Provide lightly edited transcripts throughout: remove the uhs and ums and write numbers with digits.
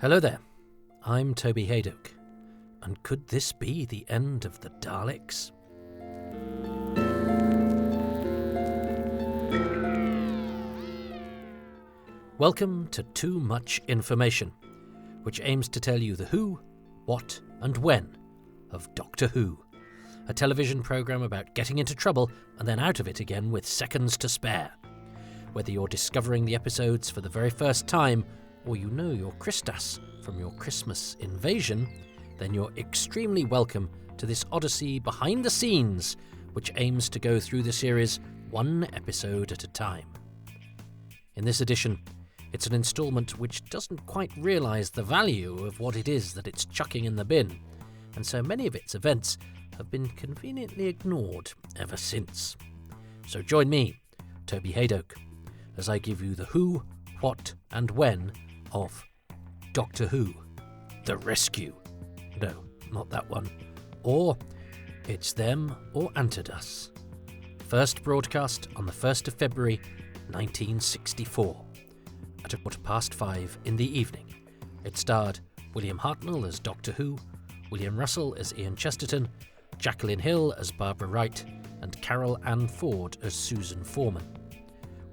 Hello there, I'm Toby Haydock, and could this be the end of the Daleks? Welcome to Too Much Information, which aims to tell you the who, what and when of Doctor Who, a television programme about getting into trouble and then out of it again with seconds to spare. Whether you're discovering the episodes for the very first time, or you know your Christas from your Christmas invasion, then you're extremely welcome to this odyssey behind the scenes, which aims to go through the series one episode at a time. In this edition, it's an instalment which doesn't quite realise the value of what it is that it's chucking in the bin, and so many of its events have been conveniently ignored ever since. So join me, Toby Haydock, as I give you the who, what and when of Doctor Who, The Rescue. No, not that one. Or It's Them or Antidus. First broadcast on the 1st of February 1964 at 5:15 in the evening. It starred William Hartnell as Doctor Who, William Russell as Ian Chesterton, Jacqueline Hill as Barbara Wright, and Carol Ann Ford as Susan Foreman,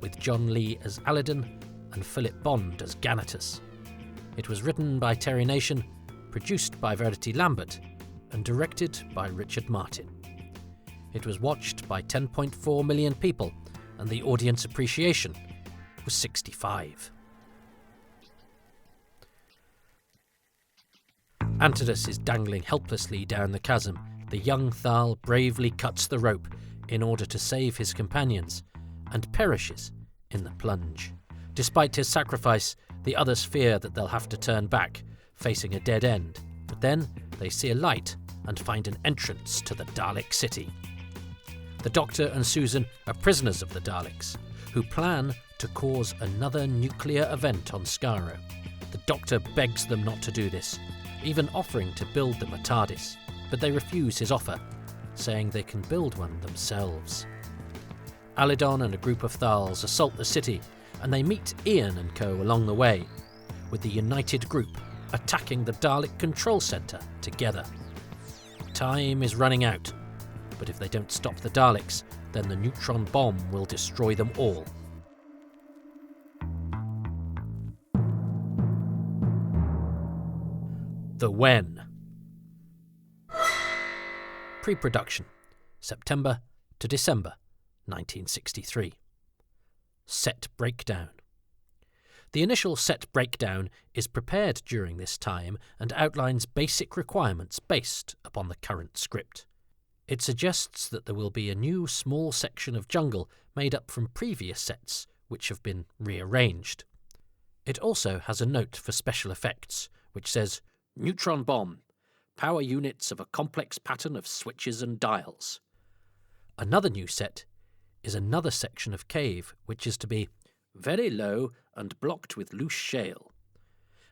with John Lee as Aladdin and Philip Bond as Ganatus. It was written by Terry Nation, produced by Verity Lambert, and directed by Richard Martin. It was watched by 10.4 million people, and the audience appreciation was 65. Antidus is dangling helplessly down the chasm. The young Thal bravely cuts the rope in order to save his companions, and perishes in the plunge. Despite his sacrifice, the others fear that they'll have to turn back, facing a dead end. But then they see a light and find an entrance to the Dalek city. The Doctor and Susan are prisoners of the Daleks, who plan to cause another nuclear event on Skaro. The Doctor begs them not to do this, even offering to build them a TARDIS, but they refuse his offer, saying they can build one themselves. Alidon and a group of Thals assault the city, and they meet Ian and co along the way, with the united group attacking the Dalek control centre together. Time is running out, but if they don't stop the Daleks, then the neutron bomb will destroy them all. The when. Pre-production, September to December 1963. Set breakdown. The initial set breakdown is prepared during this time and outlines basic requirements based upon the current script. It suggests that there will be a new small section of jungle made up from previous sets which have been rearranged. It also has a note for special effects, which says, "Neutron bomb. Power units of a complex pattern of switches and dials." Another new set is another section of cave, which is to be very low and blocked with loose shale.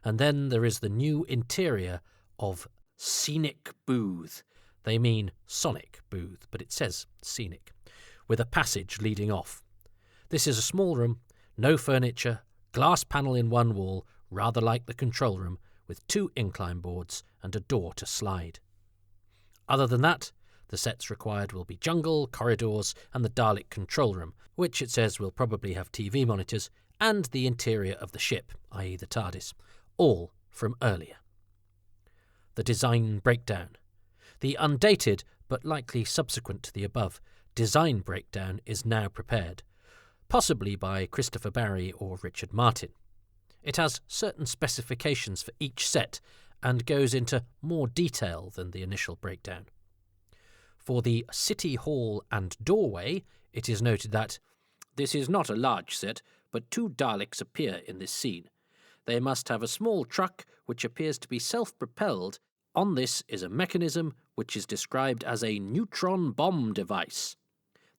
And then there is the new interior of Scenic Booth. They mean Sonic Booth, but it says Scenic, with a passage leading off. This is a small room, no furniture, glass panel in one wall, rather like the control room, with 2 incline boards and a door to slide. Other than that, the sets required will be jungle, corridors, and the Dalek control room, which it says will probably have TV monitors, and the interior of the ship, i.e. the TARDIS, all from earlier. The design breakdown. The undated, but likely subsequent to the above, design breakdown is now prepared, possibly by Christopher Barry or Richard Martin. It has certain specifications for each set and goes into more detail than the initial breakdown. For the City Hall and Doorway, it is noted that this is not a large set, but 2 Daleks appear in this scene. They must have a small truck which appears to be self-propelled. On this is a mechanism which is described as a neutron bomb device.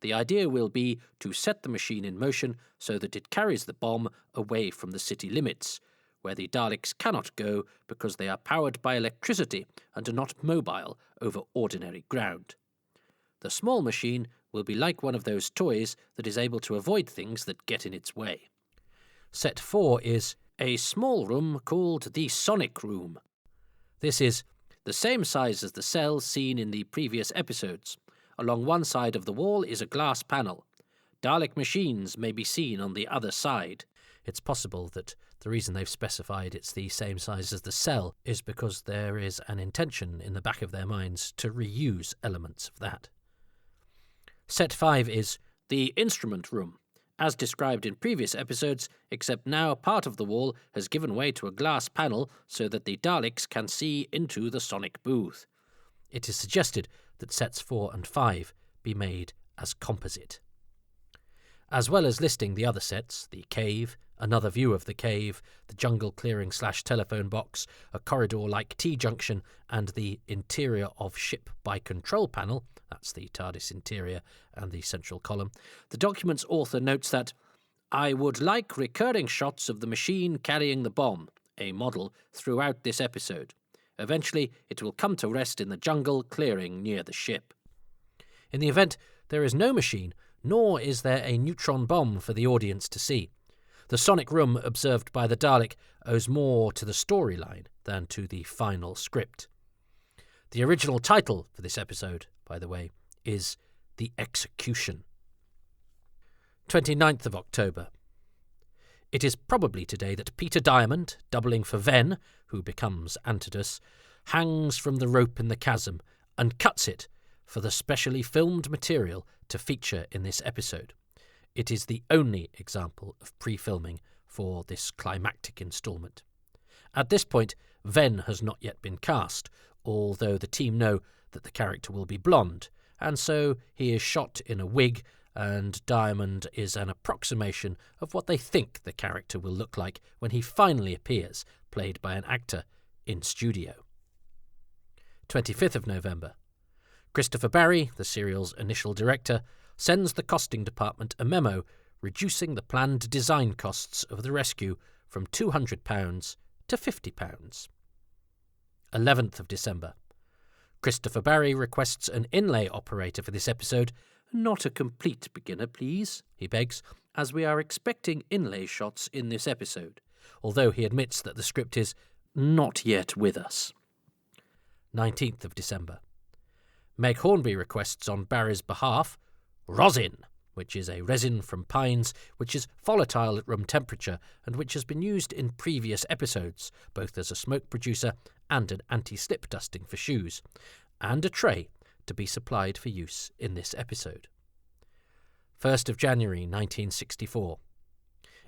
The idea will be to set the machine in motion so that it carries the bomb away from the city limits, where the Daleks cannot go because they are powered by electricity and are not mobile over ordinary ground. The small machine will be like one of those toys that is able to avoid things that get in its way. Set 4 is a small room called the Sonic Room. This is the same size as the cell seen in the previous episodes. Along one side of the wall is a glass panel. Dalek machines may be seen on the other side. It's possible that the reason they've specified it's the same size as the cell is because there is an intention in the back of their minds to reuse elements of that. Set 5 is the Instrument Room, as described in previous episodes, except now part of the wall has given way to a glass panel so that the Daleks can see into the sonic booth. It is suggested that sets 4 and 5 be made as composite. As well as listing the other sets, the cave, another view of the cave, the jungle clearing/telephone box, a corridor-like T-junction, and the interior of ship by control panel, that's the TARDIS interior and the central column, the document's author notes that, "I would like recurring shots of the machine carrying the bomb, a model, throughout this episode. Eventually, it will come to rest in the jungle clearing near the ship." In the event, there is no machine, nor is there a neutron bomb for the audience to see. The sonic room observed by the Dalek owes more to the storyline than to the final script. The original title for this episode, by the way, is The Execution. 29th of October. It is probably today that Peter Diamond, doubling for Ven, who becomes Antidus, hangs from the rope in the chasm and cuts it for the specially filmed material to feature in this episode. It is the only example of pre-filming for this climactic instalment. At this point, Ven has not yet been cast, although the team know that the character will be blonde, and so he is shot in a wig, and Diamond is an approximation of what they think the character will look like when he finally appears, played by an actor in studio. 25th of November. Christopher Barry, the serial's initial director, sends the costing department a memo reducing the planned design costs of the rescue from £200 to £50. 11th of December. Christopher Barry requests an inlay operator for this episode. "Not a complete beginner, please," he begs, "as we are expecting inlay shots in this episode," although he admits that the script is not yet with us. 19th of December. Meg Hornby requests on Barry's behalf rosin, which is a resin from pines which is volatile at room temperature and which has been used in previous episodes, both as a smoke producer and an anti-slip dusting for shoes, and a tray to be supplied for use in this episode. 1st of January 1964.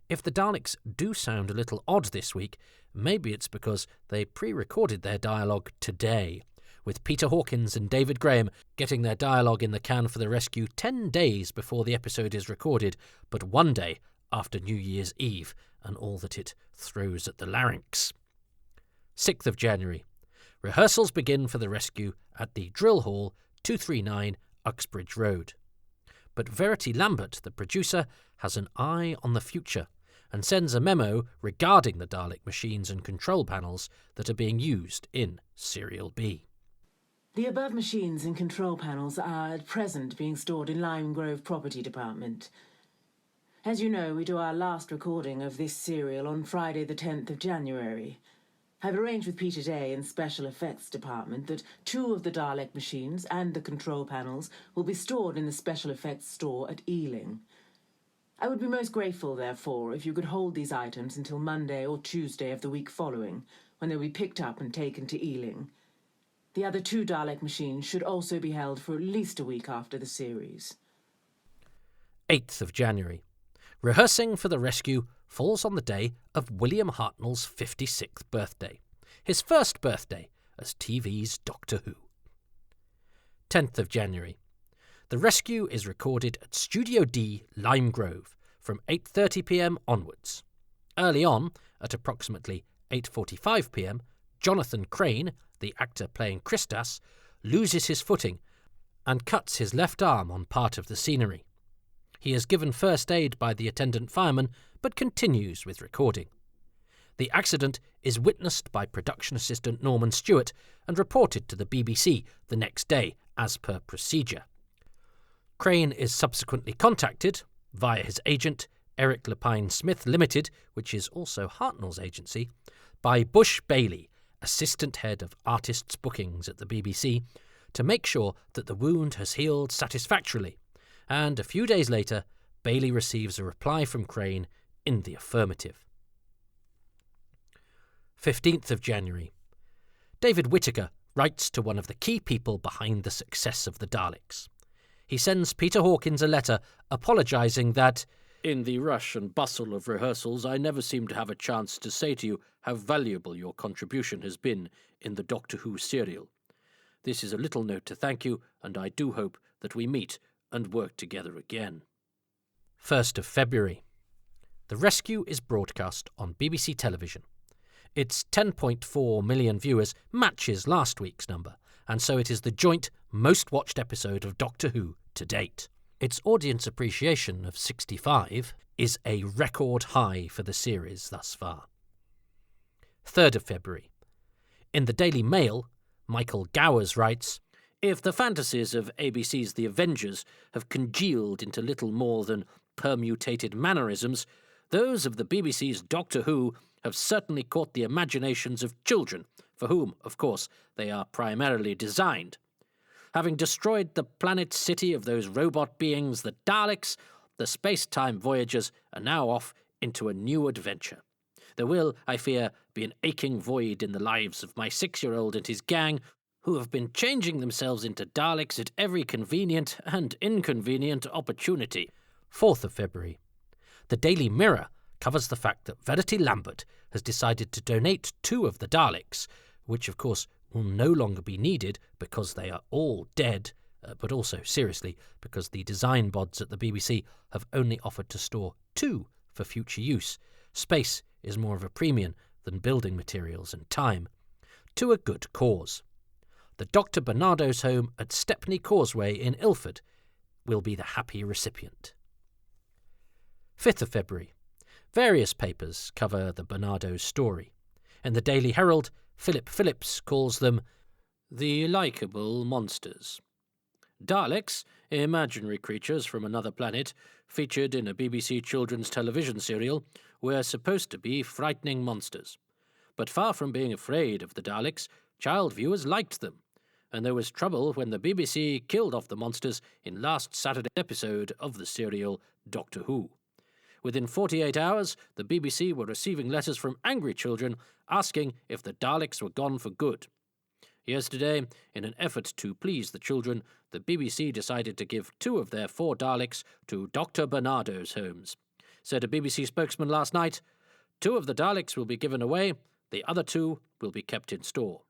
If the Daleks do sound a little odd this week, maybe it's because they pre-recorded their dialogue today, with Peter Hawkins and David Graham getting their dialogue in the can for the rescue 10 days before the episode is recorded, but 1 day after New Year's Eve and all that it throws at the larynx. 6th of January. Rehearsals begin for the rescue at the Drill Hall, 239 Uxbridge Road. But Verity Lambert, the producer, has an eye on the future and sends a memo regarding the Dalek machines and control panels that are being used in Serial B. The above machines and control panels are at present being stored in Lime Grove Property Department. As you know, we do our last recording of this serial on Friday the 10th of January. I've arranged with Peter Day in Special Effects Department that 2 of the Dalek machines and the control panels will be stored in the Special Effects store at Ealing. I would be most grateful, therefore, if you could hold these items until Monday or Tuesday of the week following, when they'll be picked up and taken to Ealing. The other 2 Dalek machines should also be held for at least a week after the series. 8th of January. Rehearsing for the rescue falls on the day of William Hartnell's 56th birthday, his first birthday as TV's Doctor Who. 10th of January. The rescue is recorded at Studio D, Lime Grove, from 8:30pm onwards. Early on, at approximately 8:45pm, Jonathan Crane, the actor playing Christas, loses his footing and cuts his left arm on part of the scenery. He is given first aid by the attendant fireman, but continues with recording. The accident is witnessed by production assistant Norman Stewart and reported to the BBC the next day, as per procedure. Crane is subsequently contacted, via his agent, Eric Lapine Smith Limited, which is also Hartnell's agency, by Bush Bailey, assistant head of artists' bookings at the BBC, to make sure that the wound has healed satisfactorily, and a few days later, Bailey receives a reply from Crane in the affirmative. 15th of January. David Whittaker writes to one of the key people behind the success of the Daleks. He sends Peter Hawkins a letter apologising that, "In the rush and bustle of rehearsals, I never seem to have a chance to say to you how valuable your contribution has been in the Doctor Who serial. This is a little note to thank you, and I do hope that we meet and work together again." 1st of February. The Rescue is broadcast on BBC television. Its 10.4 million viewers matches last week's number, and so it is the joint most-watched episode of Doctor Who to date. Its audience appreciation of 65 is a record high for the series thus far. 3rd of February. In the Daily Mail, Michael Gowers writes, "If the fantasies of ABC's The Avengers have congealed into little more than permutated mannerisms, those of the BBC's Doctor Who have certainly caught the imaginations of children, for whom, of course, they are primarily designed. Having destroyed the planet city of those robot beings, the Daleks, the space-time voyagers are now off into a new adventure. There will, I fear, be an aching void in the lives of my 6-year-old and his gang, who have been changing themselves into Daleks at every convenient and inconvenient opportunity." 4th of February. The Daily Mirror covers the fact that Verity Lambert has decided to donate 2 of the Daleks, which of course will no longer be needed because they are all dead, but also, seriously, because the design bods at the BBC have only offered to store 2 for future use. Space is more of a premium than building materials and time. To a good cause. The Dr. Bernardo's home at Stepney Causeway in Ilford will be the happy recipient. 5th of February. Various papers cover the Bernardo's story. In the Daily Herald, Philip Phillips calls them the likeable monsters. Daleks, imaginary creatures from another planet, featured in a BBC children's television serial, were supposed to be frightening monsters. But far from being afraid of the Daleks, child viewers liked them, and there was trouble when the BBC killed off the monsters in last Saturday's episode of the serial Doctor Who. Within 48 hours, the BBC were receiving letters from angry children asking if the Daleks were gone for good. Yesterday, in an effort to please the children, the BBC decided to give 2 of their 4 Daleks to Dr. Bernardo's homes. Said a BBC spokesman last night, "2 of the Daleks will be given away, the other 2 will be kept in store."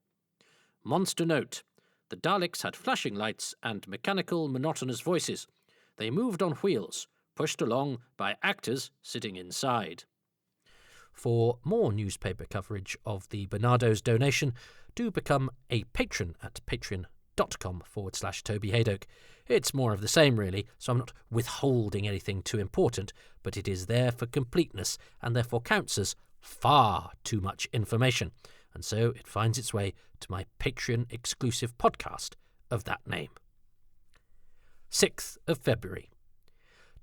Monster note: the Daleks had flashing lights and mechanical, monotonous voices. They moved on wheels, pushed along by actors sitting inside. For more newspaper coverage of the Bernardo's donation, do become a patron at patreon.com/Toby Haydock. It's more of the same, really, so I'm not withholding anything too important, but it is there for completeness and therefore counts as far too much information, and so it finds its way to my Patreon-exclusive podcast of that name. 6th of February.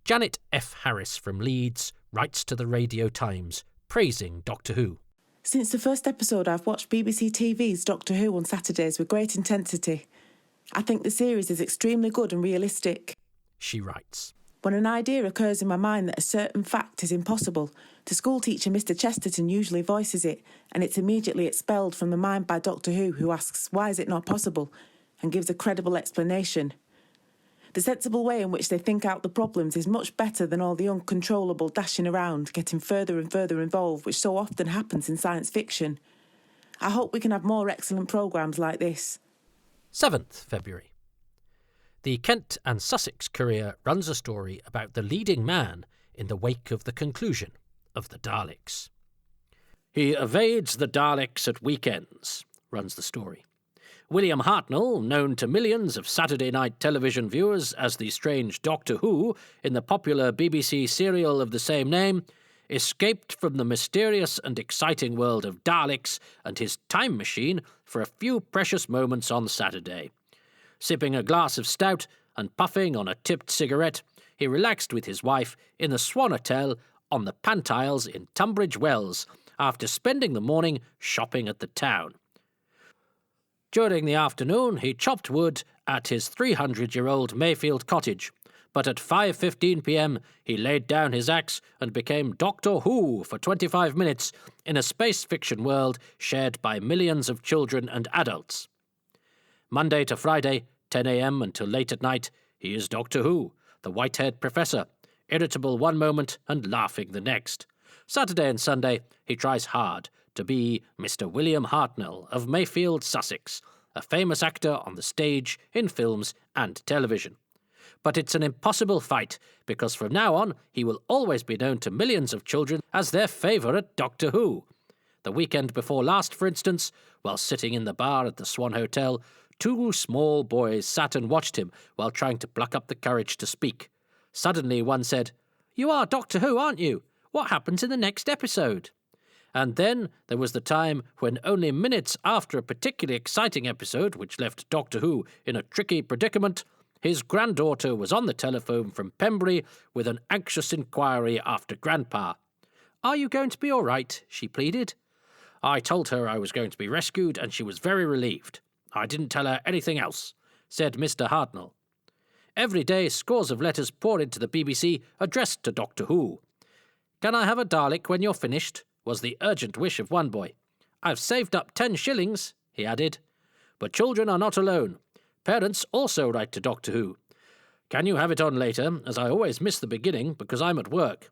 Janet F. Harris from Leeds writes to the Radio Times, praising Doctor Who. "Since the first episode, I've watched BBC TV's Doctor Who on Saturdays with great intensity. I think the series is extremely good and realistic." She writes, "When an idea occurs in my mind that a certain fact is impossible, the schoolteacher Mr. Chesterton usually voices it, and it's immediately expelled from the mind by Doctor who asks, 'Why is it not possible?' and gives a credible explanation. The sensible way in which they think out the problems is much better than all the uncontrollable dashing around, getting further and further involved, which so often happens in science fiction. I hope we can have more excellent programmes like this." 7th February. The Kent and Sussex Courier runs a story about the leading man in the wake of the conclusion of the Daleks. "He evades the Daleks at weekends," runs the story. William Hartnell, known to millions of Saturday night television viewers as the strange Doctor Who in the popular BBC serial of the same name, escaped from the mysterious and exciting world of Daleks and his time machine for a few precious moments on Saturday. Sipping a glass of stout and puffing on a tipped cigarette, he relaxed with his wife in the Swan Hotel on the Pantiles in Tunbridge Wells after spending the morning shopping at the town. During the afternoon, he chopped wood at his 300-year-old Mayfield cottage, but at 5:15 p.m. he laid down his axe and became Doctor Who for 25 minutes in a space fiction world shared by millions of children and adults. Monday to Friday, 10 a.m. until late at night, he is Doctor Who, the white-haired professor, irritable one moment and laughing the next. Saturday and Sunday, he tries hard to be Mr. William Hartnell of Mayfield, Sussex, a famous actor on the stage, in films and television. But it's an impossible fight, because from now on he will always be known to millions of children as their favourite Doctor Who. The weekend before last, for instance, while sitting in the bar at the Swan Hotel, 2 small boys sat and watched him while trying to pluck up the courage to speak. Suddenly one said, "You are Doctor Who, aren't you? What happens in the next episode?" And then there was the time when only minutes after a particularly exciting episode, which left Doctor Who in a tricky predicament, his granddaughter was on the telephone from Pembury with an anxious inquiry after Grandpa. "Are you going to be all right?" she pleaded. "I told her I was going to be rescued, and she was very relieved. I didn't tell her anything else," said Mr. Hartnell. Every day scores of letters pour into the BBC addressed to Doctor Who. "Can I have a Dalek when you're finished?" was the urgent wish of one boy. "I've saved up 10 shillings, he added. But children are not alone. Parents also write to Doctor Who. "Can you have it on later, as I always miss the beginning because I'm at work?"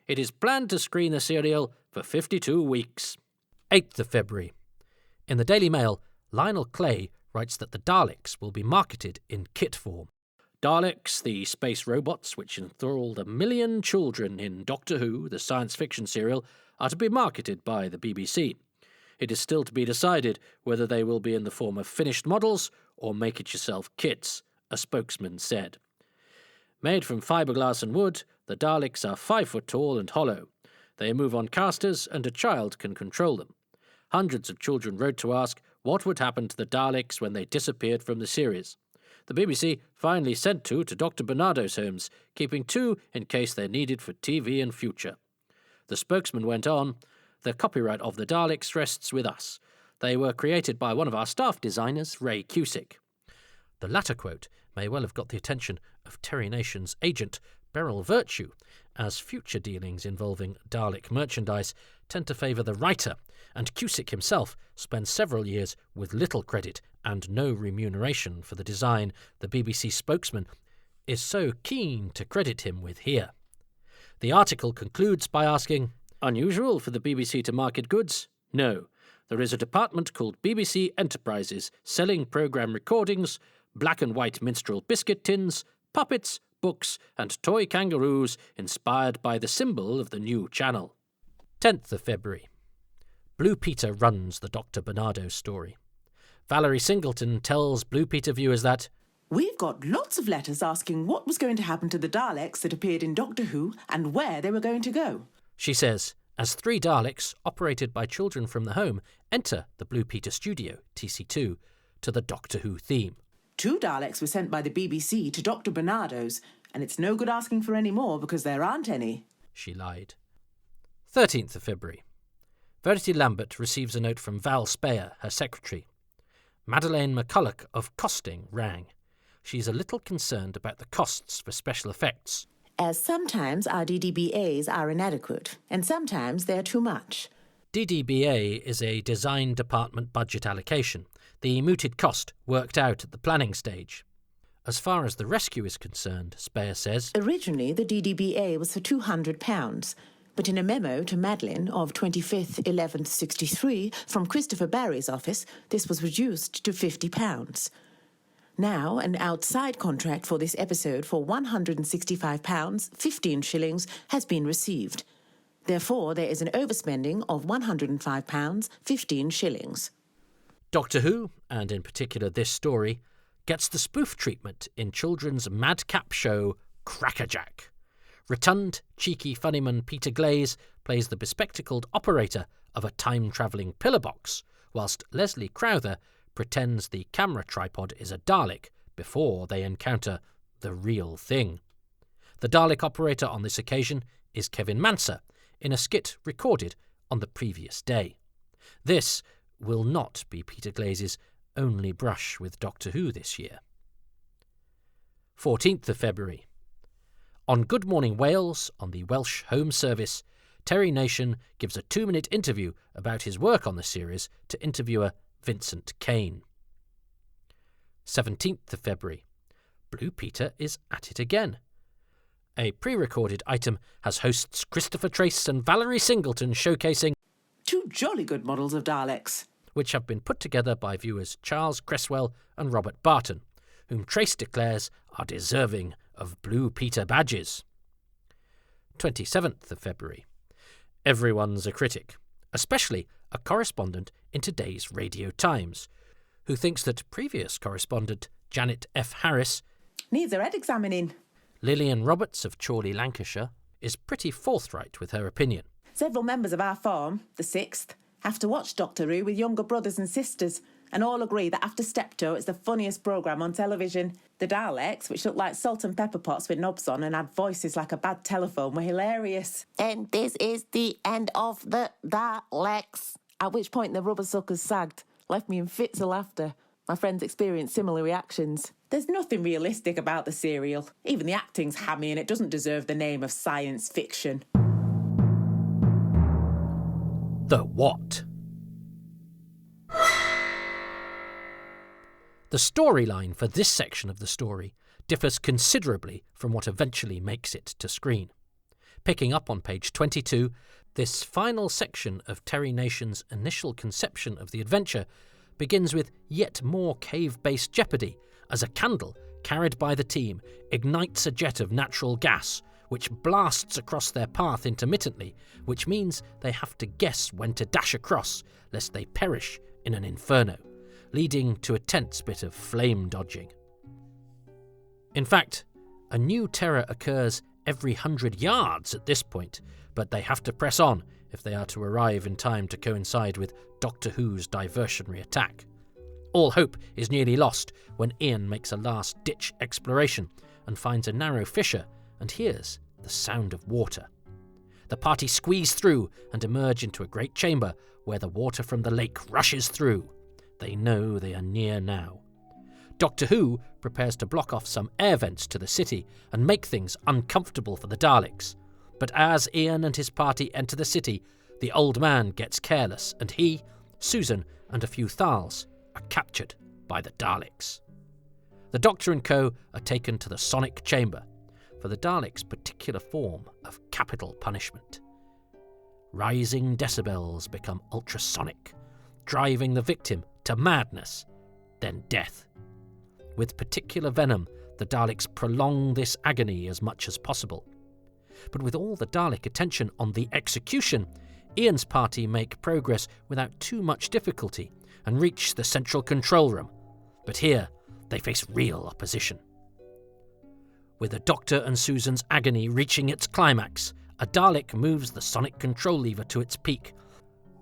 It is planned to screen the serial for 52 weeks. 8th of February. In the Daily Mail, Lionel Clay writes that the Daleks will be marketed in kit form. Daleks, the space robots which enthralled 1 million children in Doctor Who, the science fiction serial, are to be marketed by the BBC. It is still to be decided whether they will be in the form of finished models or make-it-yourself kits, a spokesman said. Made from fiberglass and wood, the Daleks are 5 foot tall and hollow. They move on casters and a child can control them. Hundreds of children wrote to ask what would happen to the Daleks when they disappeared from the series. The BBC finally sent 2 to Dr. Bernardo's homes, keeping 2 in case they're needed for TV and future. The spokesman went on, "The copyright of the Daleks rests with us. They were created by one of our staff designers, Ray Cusick." The latter quote may well have got the attention of Terry Nation's agent, Beryl Virtue, as future dealings involving Dalek merchandise tend to favour the writer, and Cusick himself spends several years with little credit and no remuneration for the design the BBC spokesman is so keen to credit him with here. The article concludes by asking, "Unusual for the BBC to market goods? No. There is a department called BBC Enterprises selling programme recordings, black and white minstrel biscuit tins, puppets, books and toy kangaroos inspired by the symbol of the new channel." 10th of February. Blue Peter runs the Dr. Bernardo story. Valerie Singleton tells Blue Peter viewers that We've got lots of letters asking what was going to happen to the Daleks that appeared in Doctor Who and where they were going to go. She says, as 3 Daleks, operated by children from the home, enter the Blue Peter studio, TC2, to the Doctor Who theme. 2 Daleks were sent by the BBC to Dr. Bernardo's, and it's no good asking for any more because there aren't any. She lied. 13th of February. Verity Lambert receives a note from Val Speyer, her secretary. Madeleine McCulloch of Costing rang. She's a little concerned about the costs for special effects. As sometimes our DDBAs are inadequate, and sometimes they're too much. DDBA is a design department budget allocation, the mooted cost worked out at the planning stage. As far as the rescue is concerned, Speyer says, Originally, the DDBA was for £200, but in a memo to Madeleine of 25th 11th 63 from Christopher Barry's office, this was reduced to £50. Now, an outside contract for this episode for £165, 15 shillings, has been received. Therefore, there is an overspending of £105, 15 shillings. Doctor Who, and in particular this story, gets the spoof treatment in children's madcap show Crackerjack. Rotund, cheeky funnyman Peter Glaze plays the bespectacled operator of a time-travelling pillar box, whilst Leslie Crowther pretends the camera tripod is a Dalek before they encounter the real thing. The Dalek operator on this occasion is Kevin Manser in a skit recorded on the previous day. This will not be Peter Glaze's only brush with Doctor Who this year. 14th of February. On Good Morning Wales, on the Welsh Home Service, Terry Nation gives a 2-minute interview about his work on the series to interviewer Vincent Kane. 17th of February. Blue Peter is at it again. A pre-recorded item has hosts Christopher Trace and Valerie Singleton showcasing 2 jolly good models of Daleks, which have been put together by viewers Charles Cresswell and Robert Barton, whom Trace declares are deserving of Blue Peter badges. 27th of February. Everyone's a critic, especially a correspondent in today's Radio Times, who thinks that previous correspondent Janet F. Harris needs her head examining. Lillian Roberts of Chorley, Lancashire, is pretty forthright with her opinion. Several members of our form, the 6th, have to watch Doctor Who with younger brothers and sisters, and all agree that after Steptoe it's the funniest programme on television. The Daleks, which looked like salt and pepper pots with knobs on and had voices like a bad telephone, were hilarious. And this is the end of the Daleks. At which point the rubber suckers sagged, left me in fits of laughter. My friends experienced similar reactions. There's nothing realistic about the serial. Even the acting's hammy and it doesn't deserve the name of science fiction. The what? The storyline for this section of the story differs considerably from what eventually makes it to screen. Picking up on page 22, this final section of Terry Nation's initial conception of the adventure begins with yet more cave-based jeopardy as a candle carried by the team ignites a jet of natural gas which blasts across their path intermittently, which means they have to guess when to dash across lest they perish in an inferno, leading to a tense bit of flame dodging. In fact, a new terror occurs every 100 yards at this point, but they have to press on if they are to arrive in time to coincide with Doctor Who's diversionary attack. All hope is nearly lost when Ian makes a last-ditch exploration and finds a narrow fissure and hears the sound of water. The party squeeze through and emerge into a great chamber where the water from the lake rushes through. They know they are near now. Doctor Who prepares to block off some air vents to the city and make things uncomfortable for the Daleks. But as Ian and his party enter the city, the old man gets careless and he, Susan and a few Thals are captured by the Daleks. The Doctor and co are taken to the Sonic Chamber for the Daleks' particular form of capital punishment. Rising decibels become ultrasonic, driving the victim to madness, then death. With particular venom, the Daleks prolong this agony as much as possible. But with all the Dalek attention on the execution, Ian's party make progress without too much difficulty and reach the central control room. But here, they face real opposition. With the Doctor and Susan's agony reaching its climax, a Dalek moves the sonic control lever to its peak.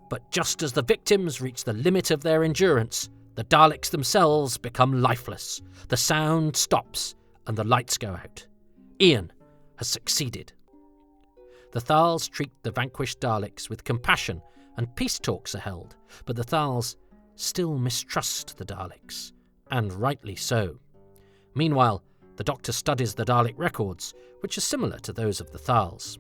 But just as the victims reach the limit of their endurance, the Daleks themselves become lifeless. The sound stops and the lights go out. Ian has succeeded. The Thals treat the vanquished Daleks with compassion and peace talks are held, but the Thals still mistrust the Daleks, and rightly so. Meanwhile, the Doctor studies the Dalek records, which are similar to those of the Thals.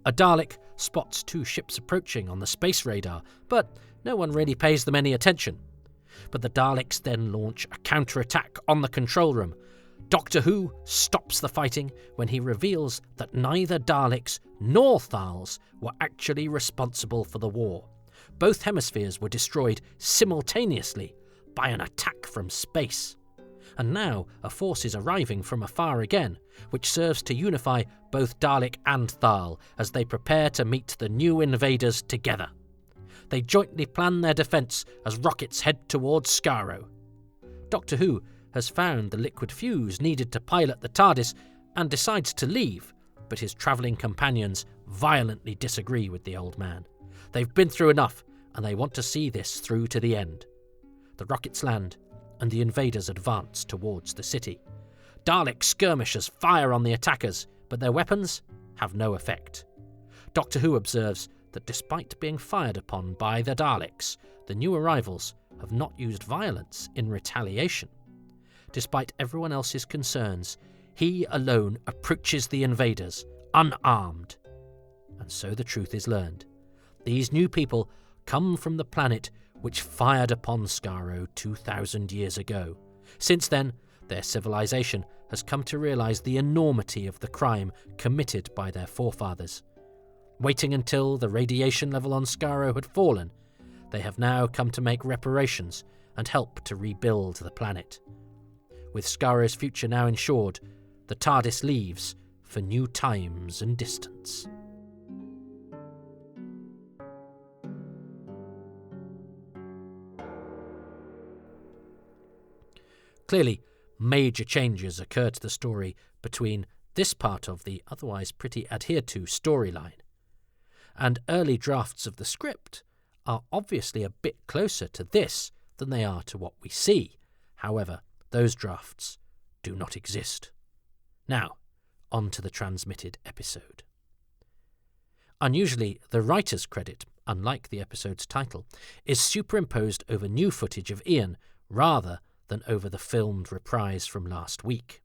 A Dalek spots 2 ships approaching on the space radar, but no one really pays them any attention. But the Daleks then launch a counterattack on the control room. Doctor Who stops the fighting when he reveals that neither Daleks nor Thals were actually responsible for the war. Both hemispheres were destroyed simultaneously by an attack from space. And now a force is arriving from afar again, which serves to unify both Dalek and Thal as they prepare to meet the new invaders together. They jointly plan their defence as rockets head towards Skaro. Doctor Who has found the liquid fuse needed to pilot the TARDIS and decides to leave, but his travelling companions violently disagree with the old man. They've been through enough, and they want to see this through to the end. The rockets land, and the invaders advance towards the city. Dalek skirmishers fire on the attackers, but their weapons have no effect. Doctor Who observes that despite being fired upon by the Daleks, the new arrivals have not used violence in retaliation. Despite everyone else's concerns, he alone approaches the invaders, unarmed. And so the truth is learned. These new people come from the planet which fired upon Skaro 2,000 years ago. Since then, their civilization has come to realize the enormity of the crime committed by their forefathers. Waiting until the radiation level on Skaro had fallen, they have now come to make reparations and help to rebuild the planet. With Skaro's future now ensured, the TARDIS leaves for new times and distance. Clearly, major changes occur to the story between this part of the otherwise pretty adhered-to storyline, and early drafts of the script are obviously a bit closer to this than they are to what we see. However, those drafts do not exist. Now, on to the transmitted episode. Unusually, the writer's credit, unlike the episode's title, is superimposed over new footage of Ian rather than over the filmed reprise from last week.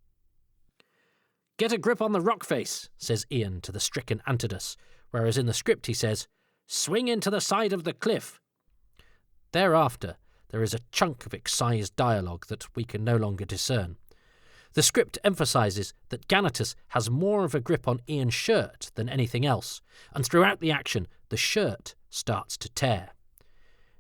"Get a grip on the rock face," says Ian to the stricken Antidus, whereas in the script he says, "Swing into the side of the cliff." Thereafter, there is a chunk of excised dialogue that we can no longer discern. The script emphasises that Ganatus has more of a grip on Ian's shirt than anything else, and throughout the action, the shirt starts to tear.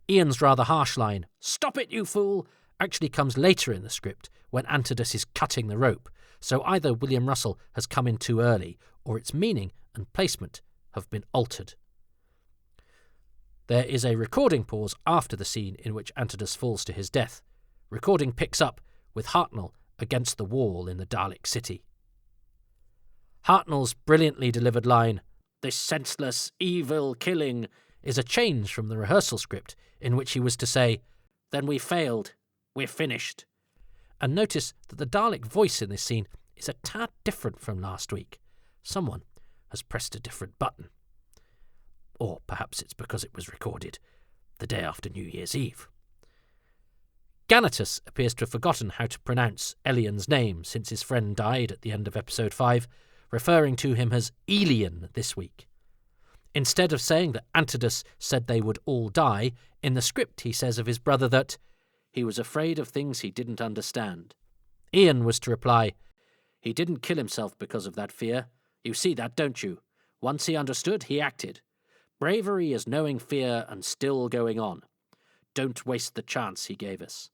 Ian's rather harsh line, "Stop it, you fool!" actually comes later in the script when Antidus is cutting the rope, so either William Russell has come in too early or its meaning and placement have been altered. There is a recording pause after the scene in which Antidus falls to his death. Recording picks up with Hartnell against the wall in the Dalek city. Hartnell's brilliantly delivered line, "This senseless, evil killing," is a change from the rehearsal script in which he was to say, "Then we failed. We're finished." And notice that the Dalek voice in this scene is a tad different from last week. Someone has pressed a different button. Or perhaps it's because it was recorded the day after New Year's Eve. Ganatus appears to have forgotten how to pronounce Elian's name since his friend died at the end of episode 5, referring to him as Elian this week. Instead of saying that Antidus said they would all die, in the script he says of his brother that he was afraid of things he didn't understand. Ian was to reply, "He didn't kill himself because of that fear. You see that, don't you? Once he understood, he acted. Bravery is knowing fear and still going on. Don't waste the chance he gave us."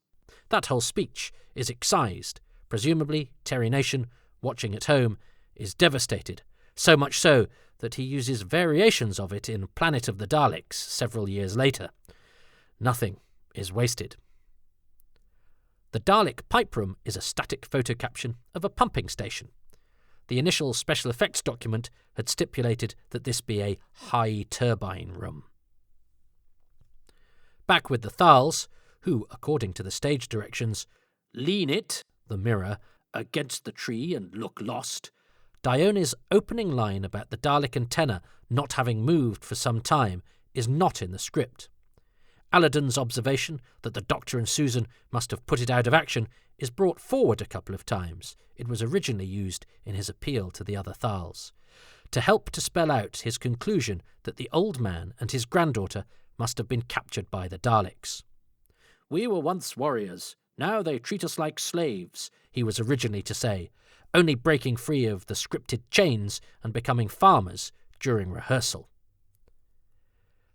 That whole speech is excised. Presumably, Terry Nation, watching at home, is devastated, so much so that he uses variations of it in Planet of the Daleks several years later. Nothing is wasted. The Dalek pipe room is a static photo caption of a pumping station. The initial special effects document had stipulated that this be a high turbine room. Back with the Thals, who, according to the stage directions, lean it, the mirror, against the tree and look lost, Dione's opening line about the Dalek antenna not having moved for some time is not in the script. Aladdin's observation that the Doctor and Susan must have put it out of action is brought forward a couple of times. It was originally used in his appeal to the other Thals, to help to spell out his conclusion that the old man and his granddaughter must have been captured by the Daleks. "We were once warriors, now they treat us like slaves," he was originally to say, only breaking free of the scripted chains and becoming farmers during rehearsal.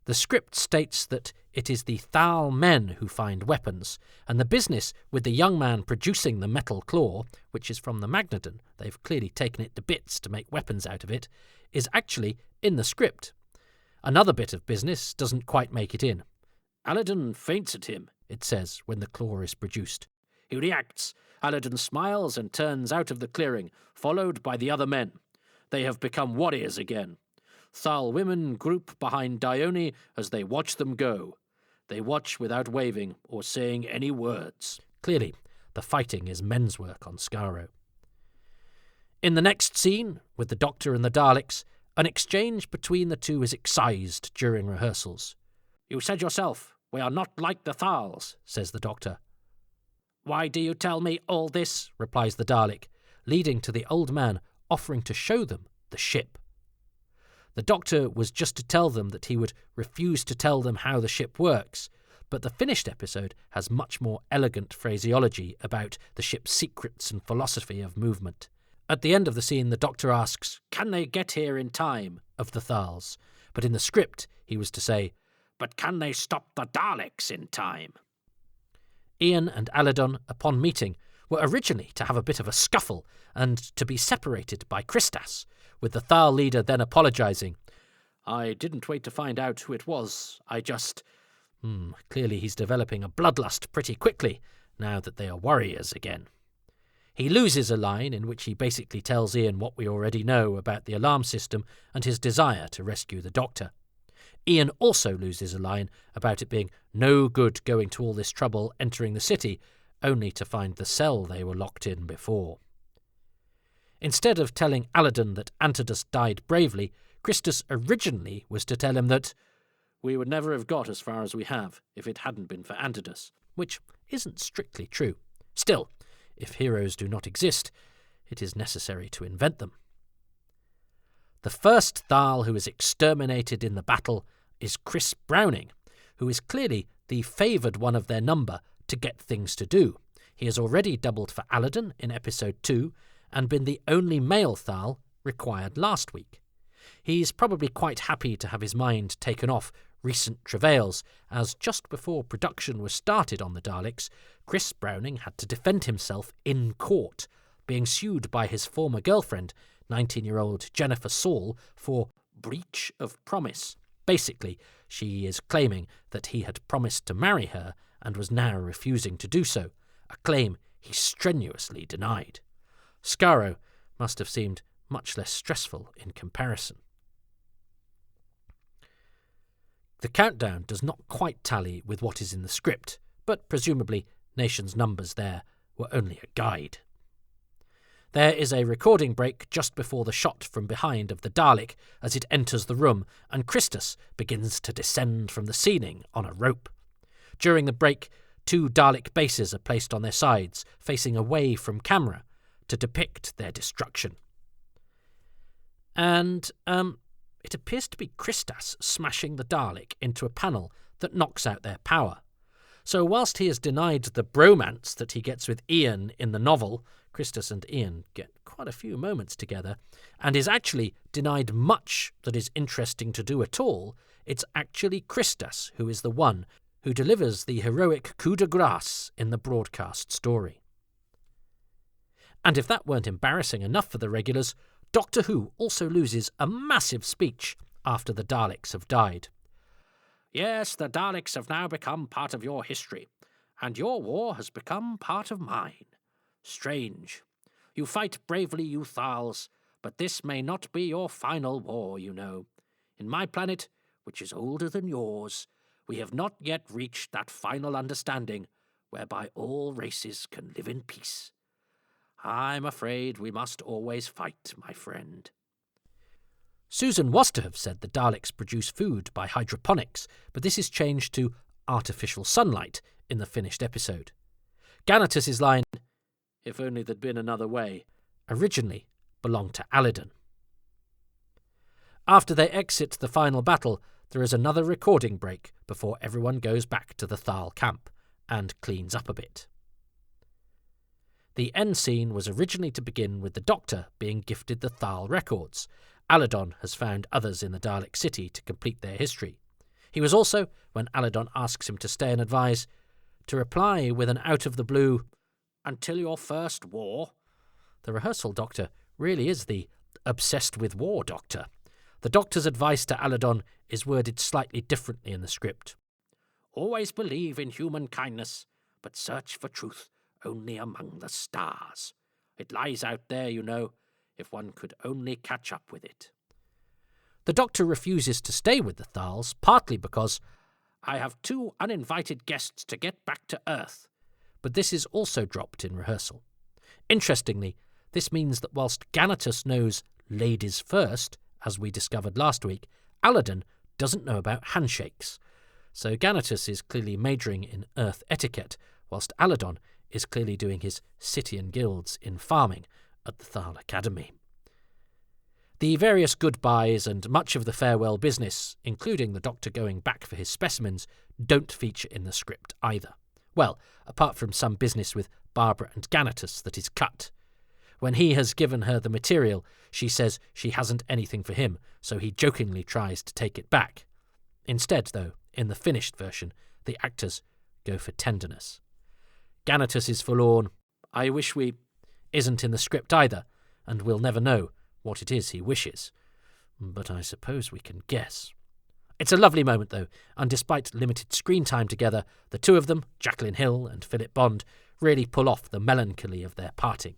The script states that it is the Thal men who find weapons, and the business with the young man producing the metal claw, which is from the Magnodon, they've clearly taken it to bits to make weapons out of it, is actually in the script. Another bit of business doesn't quite make it in. "Aladdin faints at him," it says when the claw is produced. He reacts. Aladdin smiles and turns out of the clearing, followed by the other men. They have become warriors again. Thal women group behind Dione as they watch them go. They watch without waving or saying any words. Clearly, the fighting is men's work on Skaro. In the next scene, with the Doctor and the Daleks, An exchange between the two is excised during rehearsals. "You said yourself, we are not like the Thals," says the Doctor. "Why do you tell me all this?" replies the Dalek, leading to the old man offering to show them the ship. The Doctor was just to tell them that he would refuse to tell them how the ship works, but the finished episode has much more elegant phraseology about the ship's secrets and philosophy of movement. At the end of the scene, the Doctor asks, "Can they get here in time?" of the Thals, but in the script he was to say, "But can they stop the Daleks in time?" Ian and Aladon, upon meeting, were originally to have a bit of a scuffle and to be separated by Christas, with the Thal leader then apologising. "I didn't wait to find out who it was, I just..." Clearly he's developing a bloodlust pretty quickly, now that they are warriors again. He loses a line in which he basically tells Ian what we already know about the alarm system and his desire to rescue the Doctor. Ian also loses a line about it being no good going to all this trouble entering the city, only to find the cell they were locked in before. Instead of telling Aladon that Antodus died bravely, Christus originally was to tell him that we would never have got as far as we have if it hadn't been for Antodus, which isn't strictly true. Still, if heroes do not exist, it is necessary to invent them. The first Thal who is exterminated in the battle is Chris Browning, who is clearly the favoured one of their number to get things to do. He has already doubled for Aladon in episode 2 and been the only male Thal required last week. He's probably quite happy to have his mind taken off recent travails, as just before production was started on the Daleks, Chris Browning had to defend himself in court, being sued by his former girlfriend, 19-year-old Jennifer Saul, for breach of promise. Basically, she is claiming that he had promised to marry her and was now refusing to do so, a claim he strenuously denied. Skaro must have seemed much less stressful in comparison. The countdown does not quite tally with what is in the script, but presumably Nation's numbers there were only a guide. There is a recording break just before the shot from behind of the Dalek as it enters the room, and Christus begins to descend from the ceiling on a rope. During the break, 2 Dalek bases are placed on their sides, facing away from camera, to depict their destruction. And, it appears to be Christas smashing the Dalek into a panel that knocks out their power. So whilst he is denied the bromance that he gets with Ian in the novel, Christus and Ian get quite a few moments together, and is actually denied much that is interesting to do at all, it's actually Christas who is the one who delivers the heroic coup de grace in the broadcast story. And if that weren't embarrassing enough for the regulars, Doctor Who also loses a massive speech after the Daleks have died. "Yes, the Daleks have now become part of your history, and your war has become part of mine. Strange. You fight bravely, you Thals, but this may not be your final war, you know. In my planet, which is older than yours, we have not yet reached that final understanding whereby all races can live in peace. I'm afraid we must always fight, my friend." Susan was to have said the Daleks produce food by hydroponics, but this is changed to artificial sunlight in the finished episode. Ganatus's line, "If only there'd been another way," originally belonged to Aladon. After they exit the final battle, there is another recording break before everyone goes back to the Thal camp and cleans up a bit. The end scene was originally to begin with the Doctor being gifted the Thal records. Aladon has found others in the Dalek city to complete their history. He was also, when Aladon asks him to stay and advise, to reply with an out-of-the-blue, "Until your first war." The rehearsal Doctor really is the obsessed-with-war Doctor. The Doctor's advice to Aladon is worded slightly differently in the script. "Always believe in human kindness, but search for truth only among the stars. It lies out there, you know, if one could only catch up with it." The Doctor refuses to stay with the Thals, partly because "I have 2 uninvited guests to get back to Earth," but this is also dropped in rehearsal. Interestingly, this means that whilst Ganatus knows ladies first, as we discovered last week, Aladdin doesn't know about handshakes. So Ganatus is clearly majoring in Earth etiquette, whilst Aladdin is clearly doing his city and guilds in farming at the Thal Academy. The various goodbyes and much of the farewell business, including the Doctor going back for his specimens, don't feature in the script either. Well, apart from some business with Barbara and Ganatus that is cut. When he has given her the material, she says she hasn't anything for him, so he jokingly tries to take it back. Instead, though, in the finished version, the actors go for tenderness. Ganatus is forlorn. I wish we isn't in the script either, and we'll never know what it is he wishes. But I suppose we can guess. It's a lovely moment, though, and despite limited screen time together, the two of them, Jacqueline Hill and Philip Bond, really pull off the melancholy of their parting.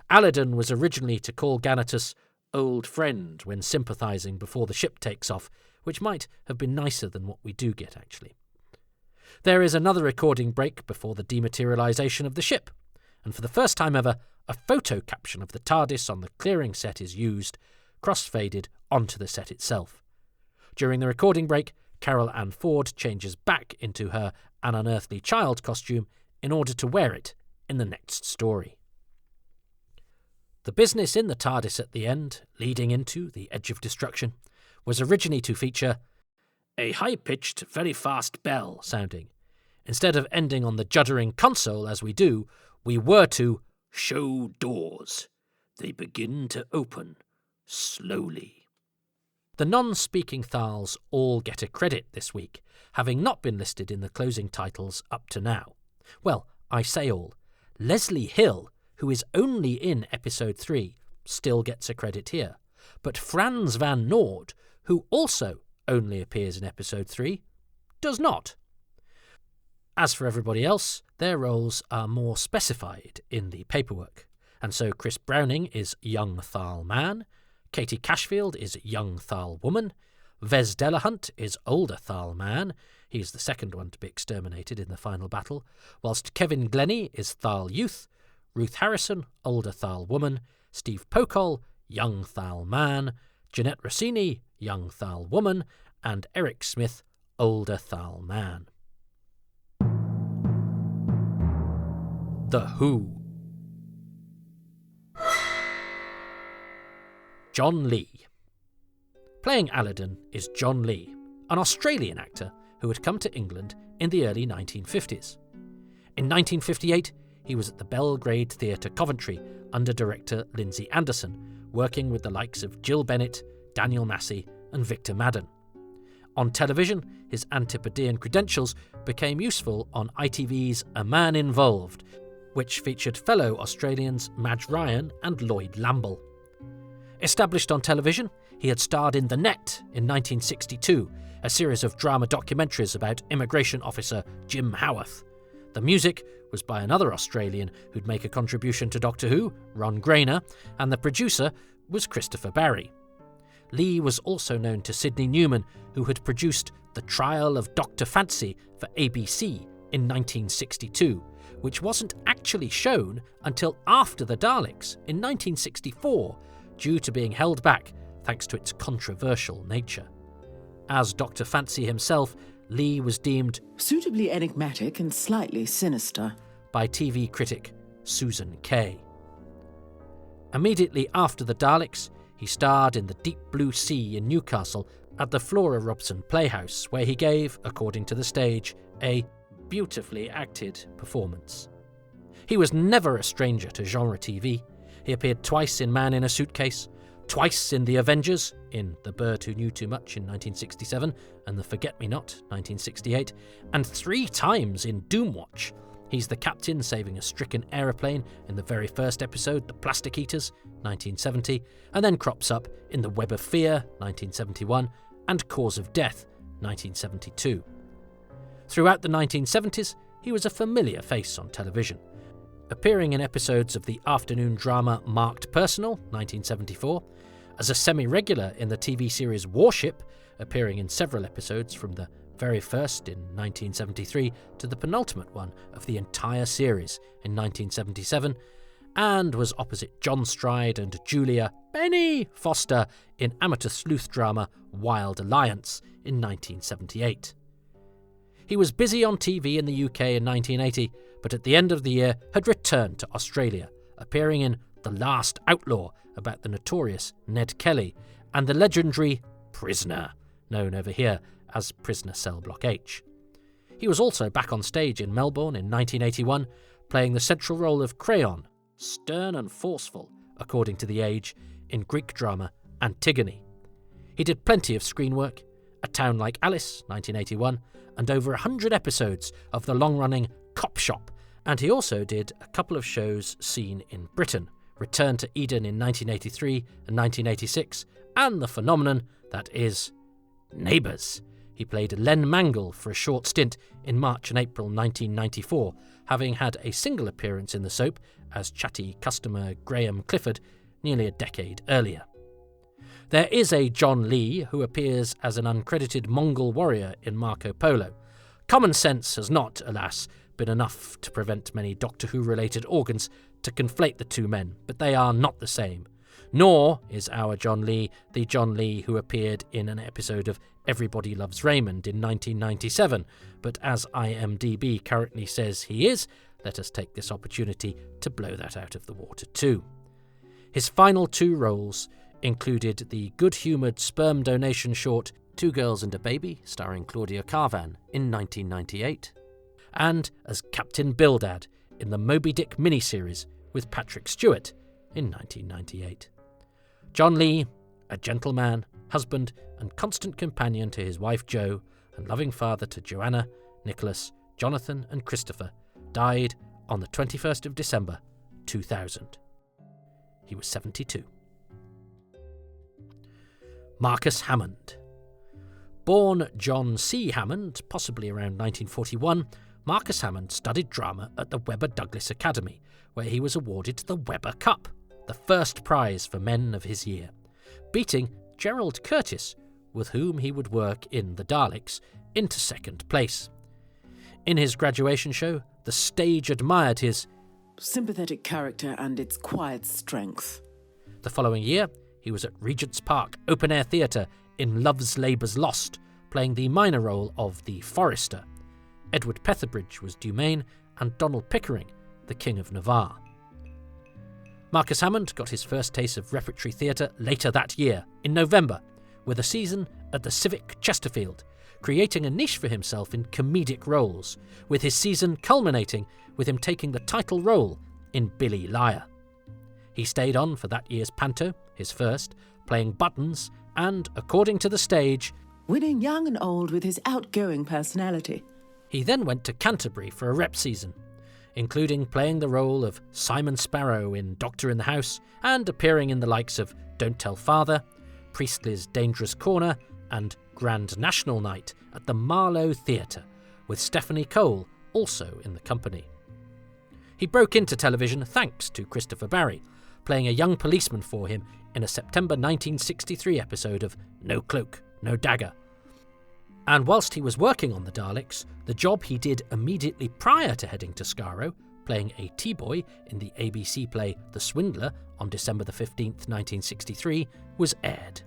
Aladdin was originally to call Ganatus old friend when sympathising before the ship takes off, which might have been nicer than what we do get, actually. There is another recording break before the dematerialisation of the ship, and for the first time ever, a photo caption of the TARDIS on the clearing set is used, cross-faded onto the set itself. During the recording break, Carol Ann Ford changes back into her An Unearthly Child costume in order to wear it in the next story. The business in the TARDIS at the end, leading into the Edge of Destruction, was originally to feature a high-pitched, very fast bell sounding. Instead of ending on the juddering console as we do, we were to show doors. They begin to open slowly. The non-speaking Thals all get a credit this week, having not been listed in the closing titles up to now. Well, I say all. Leslie Hill, who is only in episode 3, still gets a credit here. But Frans van Noord, who also only appears in episode 3, does not. As for everybody else, their roles are more specified in the paperwork. And so Chris Browning is young Thal man, Katie Cashfield is young Thal woman, Vez Delahunt is older Thal man, he's the second one to be exterminated in the final battle, whilst Kevin Glennie is Thal youth, Ruth Harrison, older Thal woman, Steve Pokol, young Thal man, Jeanette Rossini, young Thal woman, and Eric Smith, older Thal man. The Who. John Lee. Playing Aladdin is John Lee, an Australian actor who had come to England in the early 1950s. In 1958, he was at the Belgrade Theatre Coventry under director Lindsay Anderson, working with the likes of Jill Bennett, Daniel Massey and Victor Madden. On television, his Antipodean credentials became useful on ITV's A Man Involved, which featured fellow Australians Madge Ryan and Lloyd Lamble. Established on television, he had starred in The Net in 1962, a series of drama documentaries about immigration officer Jim Howarth. The music was by another Australian who'd make a contribution to Doctor Who, Ron Grainer, and the producer was Christopher Barry. Lee was also known to Sidney Newman, who had produced The Trial of Dr. Fancy for ABC in 1962, which wasn't actually shown until after The Daleks in 1964, due to being held back thanks to its controversial nature. As Dr. Fancy himself, Lee was deemed suitably enigmatic and slightly sinister by TV critic Susan Kay. Immediately after The Daleks, he starred in The Deep Blue Sea in Newcastle at the Flora Robson Playhouse, where he gave, according to the stage, a beautifully acted performance. He was never a stranger to genre TV. He appeared twice in Man in a Suitcase, twice in The Avengers, in The Bird Who Knew Too Much in 1967 and The Forget-Me-Not 1968, and 3 times in Doomwatch. He's the captain saving a stricken aeroplane in the very first episode, The Plastic Eaters, 1970, and then crops up in The Web of Fear, 1971, and Cause of Death, 1972. Throughout the 1970s, he was a familiar face on television, appearing in episodes of the afternoon drama Marked Personal, 1974, as a semi-regular in the TV series Warship, appearing in several episodes from the very first in 1973 to the penultimate one of the entire series in 1977, and was opposite John Stride and Julia Benny Foster in amateur sleuth drama Wild Alliance in 1978. He was busy on TV in the UK in 1980, but at the end of the year had returned to Australia, appearing in The Last Outlaw about the notorious Ned Kelly and the legendary Prisoner, known over here as Prisoner Cell Block H. He was also back on stage in Melbourne in 1981, playing the central role of Creon, stern and forceful, according to The Age, in Greek drama Antigone. He did plenty of screen work, A Town Like Alice, 1981, and over 100 episodes of the long-running Cop Shop, and he also did a couple of shows seen in Britain, Return to Eden in 1983 and 1986, and the phenomenon that is Neighbours. He played Len Mangle for a short stint in March and April 1994, having had a single appearance in the soap as chatty customer Graham Clifford nearly a decade earlier. There is a John Lee who appears as an uncredited Mongol warrior in Marco Polo. Common sense has not, alas, been enough to prevent many Doctor Who-related organs to conflate the two men, but they are not the same. Nor is our John Lee the John Lee who appeared in an episode of Everybody Loves Raymond in 1997, but as IMDb currently says he is, let us take this opportunity to blow that out of the water too. His final two roles included the good-humoured sperm donation short Two Girls and a Baby, starring Claudia Carvan, in 1998, and as Captain Bildad in the Moby Dick miniseries with Patrick Stewart in 1998. John Lee, a gentleman, husband and constant companion to his wife Jo, and loving father to Joanna, Nicholas, Jonathan and Christopher, died on the 21st of December 2000. He was 72. Marcus Hammond. Born John C. Hammond, possibly around 1941, Marcus Hammond studied drama at the Webber Douglas Academy, where he was awarded the Webber Cup, the first prize for men of his year, beating Gerald Curtis, with whom he would work in The Daleks, into second place. In his graduation show, the stage admired his sympathetic character and its quiet strength. The following year, he was at Regent's Park Open Air Theatre in Love's Labour's Lost, playing the minor role of the Forester. Edward Petherbridge was Dumaine, and Donald Pickering, the King of Navarre. Marcus Hammond got his first taste of repertory theatre later that year, in November, with a season at the Civic Chesterfield, creating a niche for himself in comedic roles, with his season culminating with him taking the title role in Billy Liar. He stayed on for that year's panto, his first, playing Buttons and, according to the stage, winning young and old with his outgoing personality. He then went to Canterbury for a rep season, including playing the role of Simon Sparrow in Doctor in the House and appearing in the likes of Don't Tell Father, Priestley's Dangerous Corner and Grand National Night at the Marlow Theatre, with Stephanie Cole also in the company. He broke into television thanks to Christopher Barry, playing a young policeman for him in a September 1963 episode of No Cloak, No Dagger. And whilst he was working on the Daleks, the job he did immediately prior to heading to Skaro, playing a T-boy in the ABC play The Swindler on December the 15th, 1963, was aired.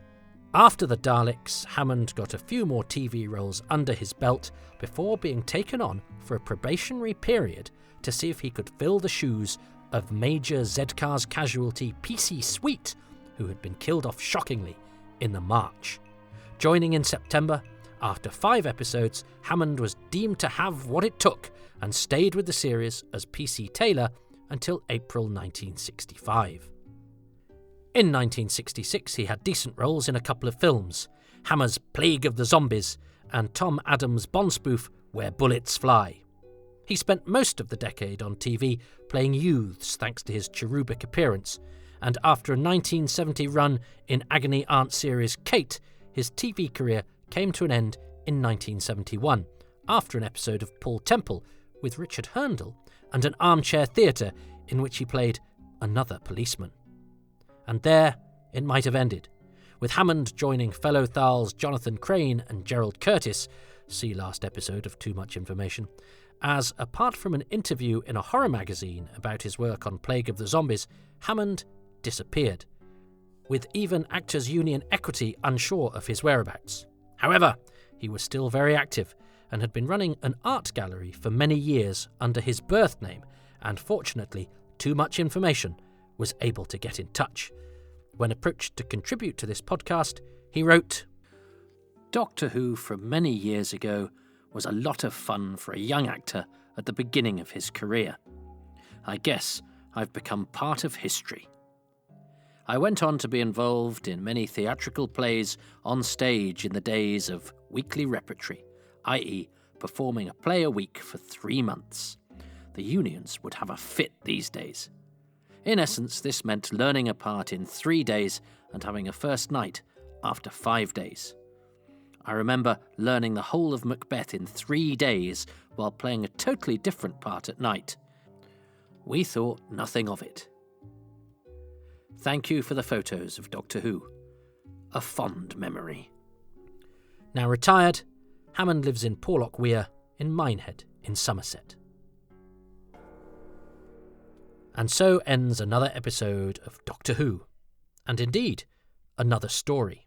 After the Daleks, Hammond got a few more TV roles under his belt before being taken on for a probationary period to see if he could fill the shoes of Major Zedkar's casualty PC Sweet, who had been killed off shockingly in the March. Joining in September, after 5 episodes, Hammond was deemed to have what it took and stayed with the series as PC Taylor until April 1965. In 1966, he had decent roles in a couple of films, Hammer's Plague of the Zombies and Tom Adams' Bond spoof Where Bullets Fly. He spent most of the decade on TV playing youths thanks to his cherubic appearance, and after a 1970 run in Agony Aunt series Kate, his TV career came to an end in 1971, after an episode of Paul Temple with Richard Herndl and an armchair theatre in which he played another policeman. And there it might have ended, with Hammond joining fellow Thals Jonathan Crane and Gerald Curtis, see last episode of Too Much Information, as, apart from an interview in a horror magazine about his work on Plague of the Zombies, Hammond disappeared, with even Actors Union Equity unsure of his whereabouts. However, he was still very active and had been running an art gallery for many years under his birth name, and fortunately, Too Much Information was able to get in touch. When approached to contribute to this podcast, he wrote, "Doctor Who from many years ago was a lot of fun for a young actor at the beginning of his career. I guess I've become part of history. I went on to be involved in many theatrical plays on stage in the days of weekly repertory, i.e. performing a play a week for 3 months. The unions would have a fit these days. In essence, this meant learning a part in 3 days and having a first night after 5 days. I remember learning the whole of Macbeth in 3 days while playing a totally different part at night. We thought nothing of it. Thank you for the photos of Doctor Who. A fond memory." Now retired, Hammond lives in Porlock Weir in Minehead in Somerset. And so ends another episode of Doctor Who, and indeed, another story.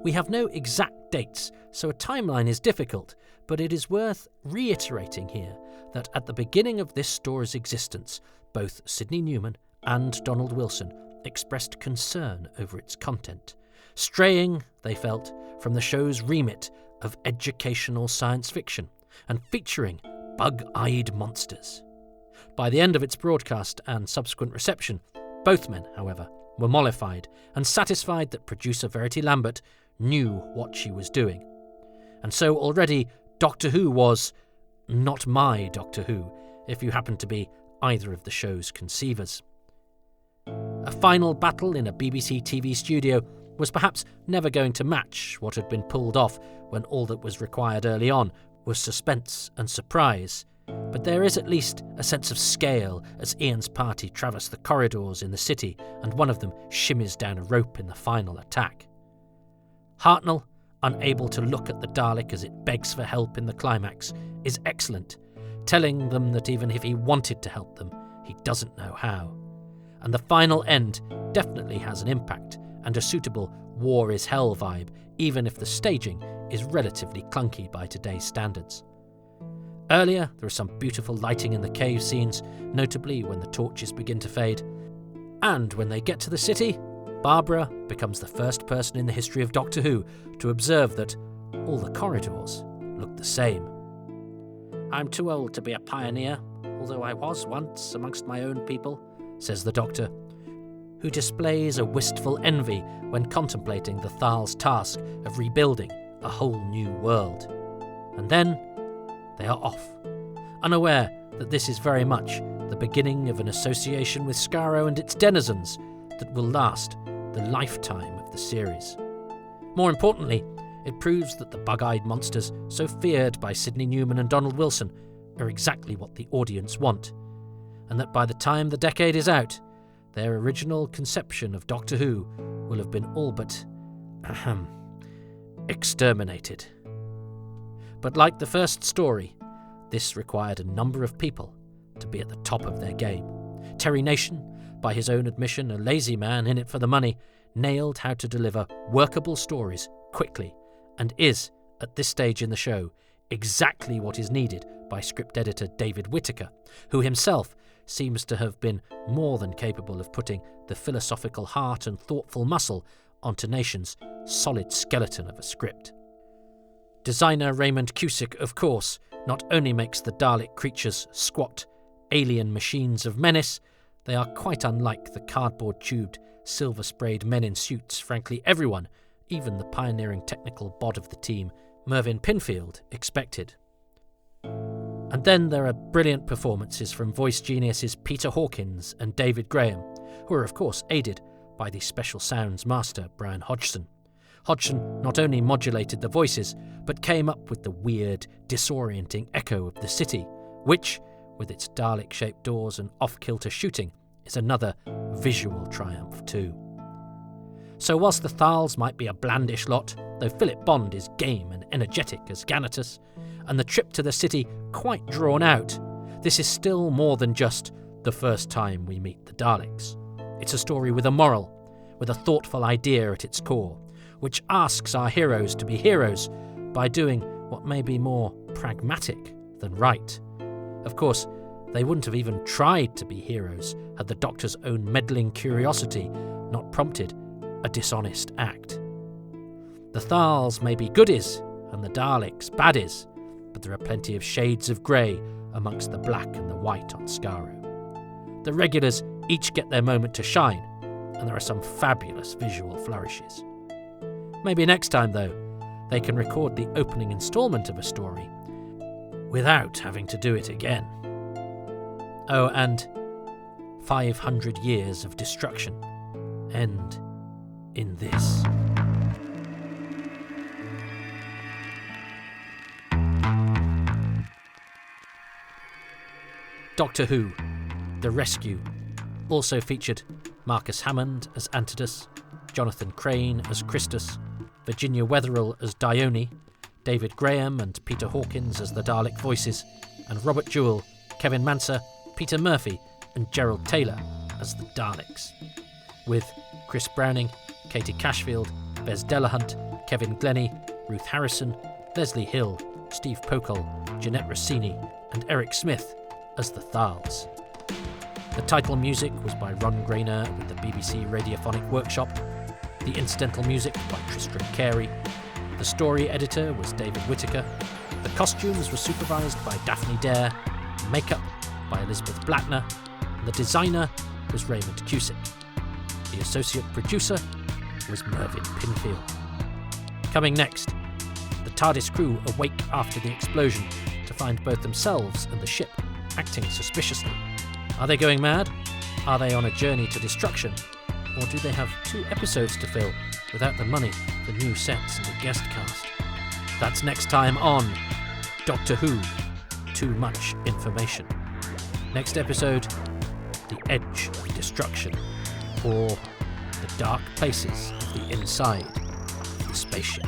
We have no exact dates, so a timeline is difficult, but it is worth reiterating here that at the beginning of this story's existence, both Sidney Newman and Donald Wilson expressed concern over its content, straying, they felt, from the show's remit of educational science fiction and featuring bug-eyed monsters. By the end of its broadcast and subsequent reception, both men, however, were mollified and satisfied that producer Verity Lambert knew what she was doing. And so already Doctor Who was not my Doctor Who, if you happen to be either of the show's conceivers. A final battle in a BBC TV studio was perhaps never going to match what had been pulled off when all that was required early on was suspense and surprise, but there is at least a sense of scale as Ian's party traverse the corridors in the city and one of them shimmies down a rope in the final attack. Hartnell, unable to look at the Dalek as it begs for help in the climax, is excellent, telling them that even if he wanted to help them, he doesn't know how. And the final end definitely has an impact and a suitable war is hell vibe, even if the staging is relatively clunky by today's standards. Earlier, there is some beautiful lighting in the cave scenes, notably when the torches begin to fade. And when they get to the city, Barbara becomes the first person in the history of Doctor Who to observe that all the corridors look the same. "I'm too old to be a pioneer, although I was once amongst my own people," says the Doctor, who displays a wistful envy when contemplating the Thal's task of rebuilding a whole new world. And then they are off, unaware that this is very much the beginning of an association with Skaro and its denizens that will last the lifetime of the series. More importantly, it proves that the bug-eyed monsters so feared by Sidney Newman and Donald Wilson are exactly what the audience want, and that by the time the decade is out, their original conception of Doctor Who will have been all but exterminated. But like the first story, this required a number of people to be at the top of their game. Terry Nation, by his own admission a lazy man in it for the money, nailed how to deliver workable stories quickly and is, at this stage in the show, exactly what is needed by script editor David Whittaker, who himself seems to have been more than capable of putting the philosophical heart and thoughtful muscle onto Nation's solid skeleton of a script. Designer Raymond Cusick, of course, not only makes the Dalek creatures squat, alien machines of menace, they are quite unlike the cardboard-tubed, silver-sprayed men in suits frankly everyone, even the pioneering technical bod of the team, Mervyn Pinfield, expected. And then there are brilliant performances from voice geniuses Peter Hawkins and David Graham, who are of course aided by the special sounds master Brian Hodgson. Hodgson not only modulated the voices, but came up with the weird, disorienting echo of the city, which, with its Dalek-shaped doors and off-kilter shooting, is another visual triumph too. So whilst the Thals might be a blandish lot, though Philip Bond is game and energetic as Ganatus, and the trip to the city quite drawn out, this is still more than just the first time we meet the Daleks. It's a story with a moral, with a thoughtful idea at its core, which asks our heroes to be heroes by doing what may be more pragmatic than right. Of course, they wouldn't have even tried to be heroes had the Doctor's own meddling curiosity not prompted a dishonest act. The Thals may be goodies and the Daleks baddies, but there are plenty of shades of grey amongst the black and the white on Skaro. The regulars each get their moment to shine, and there are some fabulous visual flourishes. Maybe next time, though, they can record the opening instalment of a story without having to do it again. Oh, and 500 years of destruction end in this. Doctor Who, The Rescue, also featured Marcus Hammond as Antidus, Jonathan Crane as Christus, Virginia Wetherill as Dione, David Graham and Peter Hawkins as the Dalek voices, and Robert Jewell, Kevin Manser, Peter Murphy and Gerald Taylor as the Daleks, with Chris Browning, Katie Cashfield, Bez Delahunt, Kevin Glennie, Ruth Harrison, Leslie Hill, Steve Pokol, Jeanette Rossini and Eric Smith as the Thals. The title music was by Ron Grainer with the BBC Radiophonic Workshop, the incidental music by Tristram Carey, the story editor was David Whittaker, the costumes were supervised by Daphne Dare, makeup by Elizabeth Blattner, and the designer was Raymond Cusick. The associate producer was Mervyn Pinfield. Coming next, the TARDIS crew awake after the explosion to find both themselves and the ship acting suspiciously. Are they going mad? Are they on a journey to destruction? Or do they have 2 episodes to fill without the money for new sets and a guest cast? That's next time on Doctor Who, Too Much Information. Next episode, The Edge of Destruction, or The Dark Places of the Inside of the Spaceship.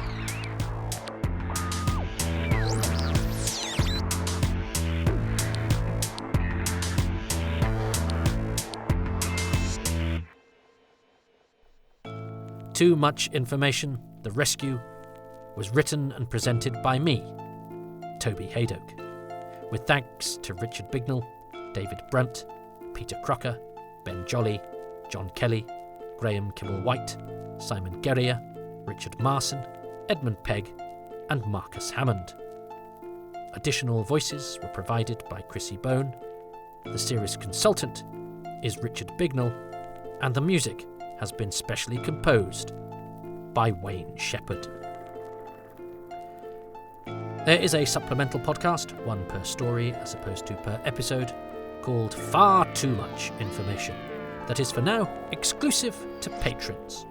Too Much Information, The Rescue, was written and presented by me, Toby Haydock, with thanks to Richard Bignell, David Brunt, Peter Crocker, Ben Jolly, John Kelly, Graham Kibble-White, Simon Guerrier, Richard Marson, Edmund Pegg, and Marcus Hammond. Additional voices were provided by Chrissy Bone, the series consultant is Richard Bignell, and the music has been specially composed by Wayne Shepherd. There is a supplemental podcast, 1 per story as opposed to per episode, called Far Too Much Information, that is for now exclusive to patrons.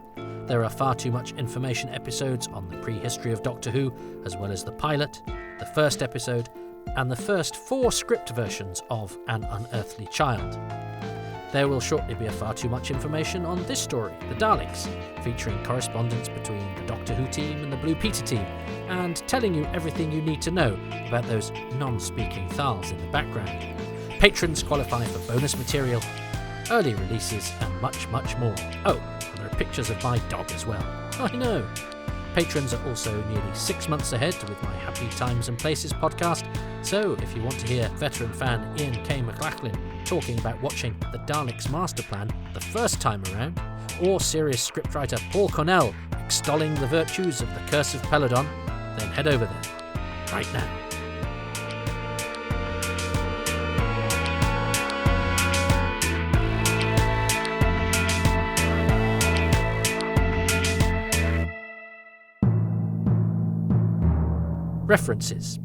There are Far Too Much Information episodes on the prehistory of Doctor Who, as well as the pilot, the first episode, and the first 4 script versions of An Unearthly Child. There will shortly be a Far Too Much Information on this story, The Daleks, featuring correspondence between the Doctor Who team and the Blue Peter team, and telling you everything you need to know about those non-speaking Thals in the background. Patrons qualify for bonus material, early releases, and much, much more. Oh, and there are pictures of my dog as well. I know. Patrons are also nearly 6 months ahead with my Happy Times and Places podcast, so if you want to hear veteran fan Ian K. McLachlan talking about watching the Daleks Masterplan the first time around, or serious scriptwriter Paul Cornell extolling the virtues of the Curse of Peladon, then head over there, right now. References.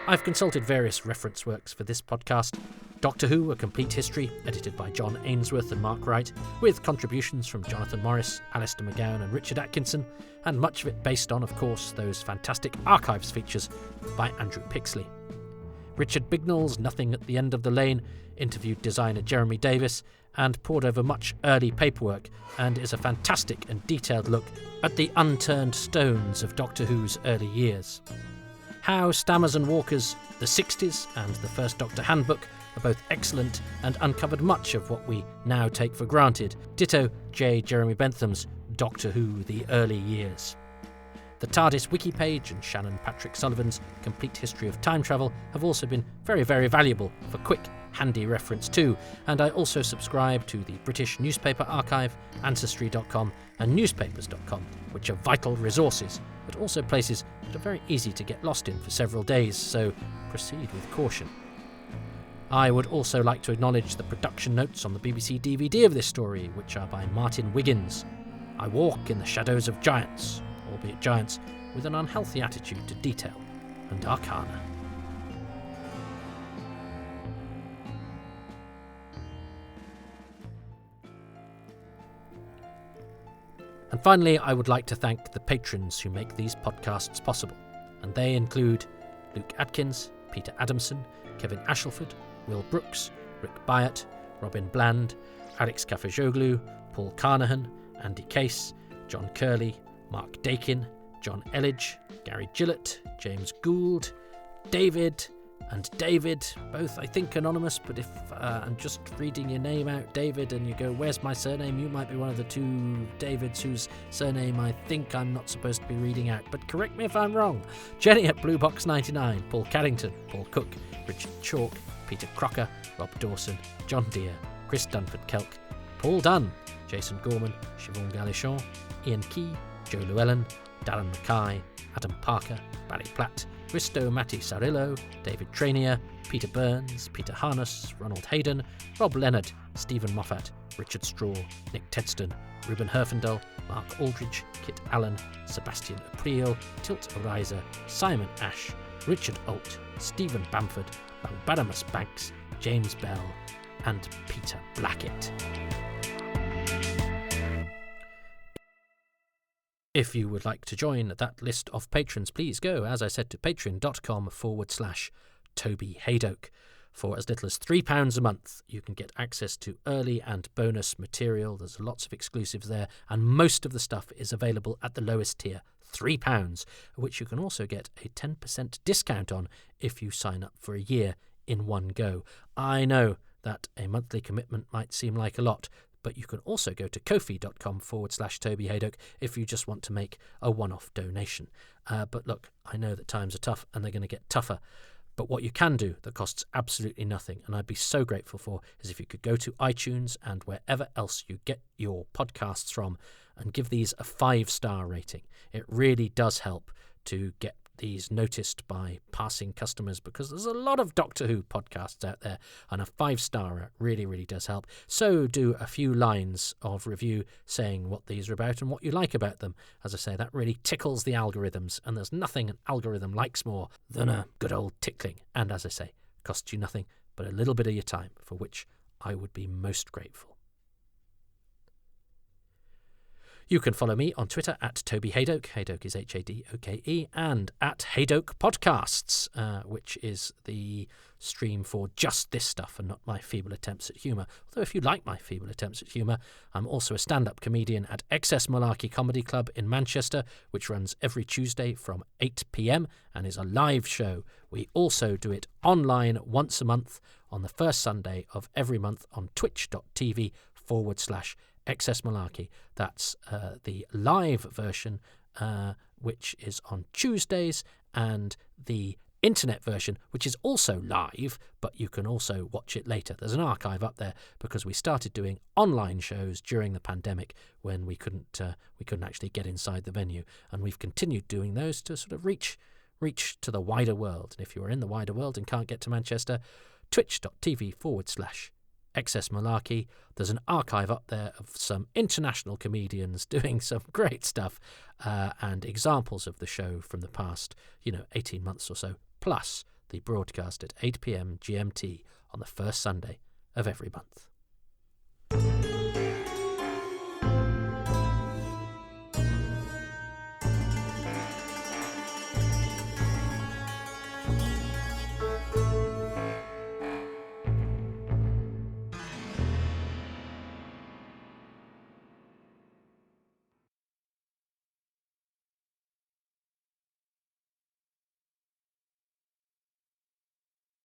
I've consulted various reference works for this podcast. Doctor Who, A Complete History, edited by John Ainsworth and Mark Wright, with contributions from Jonathan Morris, Alistair McGowan and Richard Atkinson, and much of it based on, of course, those fantastic archives features by Andrew Pixley. Richard Bignell's Nothing at the End of the Lane interviewed designer Jeremy Davis, and pored over much early paperwork, and is a fantastic and detailed look at the unturned stones of Doctor Who's early years. How, Stammers and Walker's The 60s and the First Doctor Handbook are both excellent and uncovered much of what we now take for granted. Ditto J. Jeremy Bentham's Doctor Who The Early Years. The TARDIS wiki page and Shannon Patrick Sullivan's Complete History of Time Travel have also been very, very valuable for quick, handy reference too, and I also subscribe to the British Newspaper Archive, Ancestry.com and Newspapers.com, which are vital resources, but also places that are very easy to get lost in for several days, so proceed with caution. I would also like to acknowledge the production notes on the BBC DVD of this story, which are by Martin Wiggins. I walk in the shadows of giants, albeit giants with an unhealthy attitude to detail and arcana. And finally, I would like to thank the patrons who make these podcasts possible, and they include Luke Atkins, Peter Adamson, Kevin Ashelford, Will Brooks, Rick Byatt, Robin Bland, Alex Kafajoglu, Paul Carnahan, Andy Case, John Curley, Mark Dakin, John Elledge, Gary Gillett, James Gould, David and David, both I think anonymous, but if I'm just reading your name out, David, and you go, where's my surname? You might be one of the two Davids whose surname I think I'm not supposed to be reading out, but correct me if I'm wrong. Jenny at Blue Box 99, Paul Caddington, Paul Cook, Richard Chalk, Peter Crocker, Rob Dawson, John Deere, Chris Dunford-Kelk, Paul Dunn, Jason Gorman, Siobhan Galichon, Ian Key, Joe Llewellyn, Darren Mackay, Adam Parker, Barry Platt, Risto Matti Sarillo, David Trainier, Peter Burns, Peter Harness, Ronald Hayden, Rob Leonard, Stephen Moffat, Richard Straw, Nick Tedston, Ruben Herfindel, Mark Aldridge, Kit Allen, Sebastian April, Tilt Ariza, Simon Ash, Richard Alt, Stephen Bamford, Badamus Banks, James Bell, and Peter Blackett. If you would like to join that list of patrons, please go, as I said, to patreon.com/Toby Haydoke. For as little as £3 a month, you can get access to early and bonus material. There's lots of exclusives there, and most of the stuff is available at the lowest tier, £3, which you can also get a 10% discount on if you sign up for a year in one go. I know that a monthly commitment might seem like a lot, but you can also go to ko-fi.com/Toby Haydoke if you just want to make a one-off donation. But look, I know that times are tough and they're going to get tougher. But what you can do that costs absolutely nothing, and I'd be so grateful for, is if you could go to iTunes and wherever else you get your podcasts from and give these a 5-star rating. It really does help to get these noticed by passing customers, because there's a lot of Doctor Who podcasts out there, and a 5-star really, really does help. So do a few lines of review saying what these are about and what you like about them. As I say, that really tickles the algorithms, and there's nothing an algorithm likes more than a good old tickling. And as I say, costs you nothing but a little bit of your time, for which I would be most grateful. You can follow me on Twitter at Toby Haydoke. Haydoke is Hadoke, and at Haydoke Podcasts, which is the stream for just this stuff and not my feeble attempts at humour. Although if you like my feeble attempts at humour, I'm also a stand-up comedian at Excess Malarkey Comedy Club in Manchester, which runs every Tuesday from 8 p.m. and is a live show. We also do it online once a month on the first Sunday of every month on twitch.tv/Excess Malarkey. That's the live version, which is on Tuesdays, and the internet version, which is also live, but you can also watch it later. There's an archive up there because we started doing online shows during the pandemic when we couldn't actually get inside the venue, and we've continued doing those to sort of reach to the wider world. And if you are in the wider world and can't get to Manchester, twitch.tv/Excess Malarkey. There's an archive up there of some international comedians doing some great stuff, and examples of the show from the past, 18 months or so, plus the broadcast at 8 p.m. GMT on the first Sunday of every month.